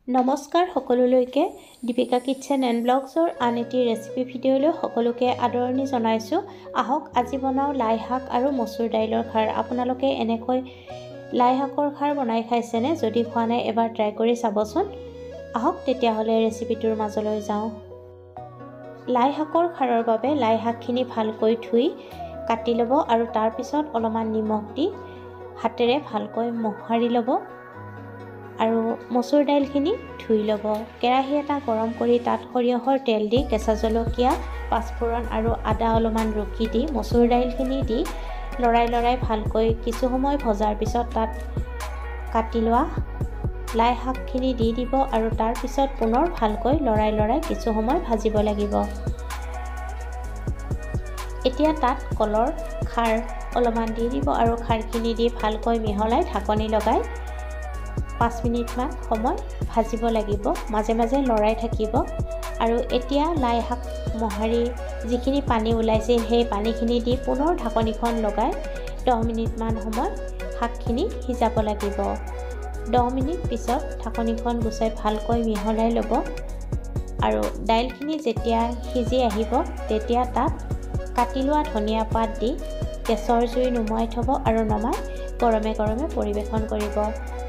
নমস্কাৰ সকলোলৈকে Deepika kitchen and ব্লগছৰ আন এটি ৰেচিপি ভিডিঅ'লৈ সকলোকে আদৰণি জনাইছোঁ। আহক আজি বনাওঁ লাই শাক আৰু মচুৰ দাইলৰ খাৰ। আপোনালোকে এনেকৈ লাই শাকৰ খাৰ বনাই খাইছেনে? যদি খোৱা নাই এবাৰ ট্ৰাই কৰি চাবচোন। আহক তেতিয়াহ'লে ৰেচিপিটোৰ মাজলৈ যাওঁ। লাই শাকৰ খাৰৰ বাবে লাই শাকখিনি ভালকৈ ধুই কাটি ল'ব আৰু তাৰ পিছত অলপমান নিমখ দি হাতেৰে ভালকৈ মোহাৰি ল'ব আৰু মচুৰ দাইলখিনি ধুই ল'ব। কেৰাহী এটা গৰম কৰি তাত সৰিয়হৰ তেল দি কেঁচা জলকীয়া, পাঁচফোৰণ আৰু আদা অলপমান ৰুকি দি মচুৰ দাইলখিনি দি লৰাই ভালকৈ কিছু সময় ভজাৰ পিছত তাত কাটি লোৱা লাই শাকখিনি দি দিব আৰু তাৰ পিছত পুনৰ ভালকৈ লৰাই কিছু সময় ভাজিব লাগিব। এতিয়া তাত কলৰ খাৰ অলপমান দি দিব আৰু খাৰখিনি দি ভালকৈ মিহলাই ঢাকনি লগাই 5 মিনিটমান সময় ভাজিব লাগিব। মাজে মাজে লৰাই থাকিব আৰু এতিয়া লাই শাক মোহাৰি যিখিনি পানী ওলাইছিল সেই পানীখিনি দি পুনৰ ঢাকনিখন লগাই 10 মিনিটমান সময় শাকখিনি সিজাব লাগিব। 10 মিনিট পিছত ঢাকনিখন গুচাই ভালকৈ মিহলাই ল'ব আৰু দাইলখিনি যেতিয়া সিজি আহিব তেতিয়া তাত কাটি লোৱা ধনিয়া পাত দি গেছৰ জুই নুমুৱাই থ'ব আৰু নমাই গৰমে পৰিৱেশন কৰিব।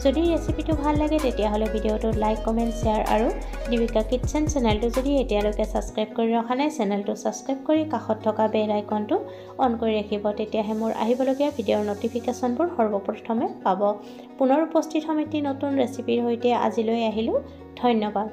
যদি ৰেচিপিটো ভাল লাগে তেতিয়াহ'লে ভিডিঅ'টোত লাইক, কমেণ্ট, শ্বেয়াৰ আৰু দীপিকা কিটচেন চেনেলটো যদি এতিয়ালৈকে ছাবস্ক্ৰাইব কৰি ৰখা নাই চেনেলটো ছাবস্ক্ৰাইব কৰি কাষত থকা বেল আইকনটো অন কৰি ৰাখিব। তেতিয়াহে মোৰ আহিবলগীয়া ভিডিঅ'ৰ ন'টিফিকেশ্যনবোৰ সৰ্বপ্ৰথমে পাব। পুনৰ উপস্থিত হ'ম এটি নতুন ৰেচিপিৰ সৈতে। আজিলৈ আহিলোঁ। ধন্যবাদ।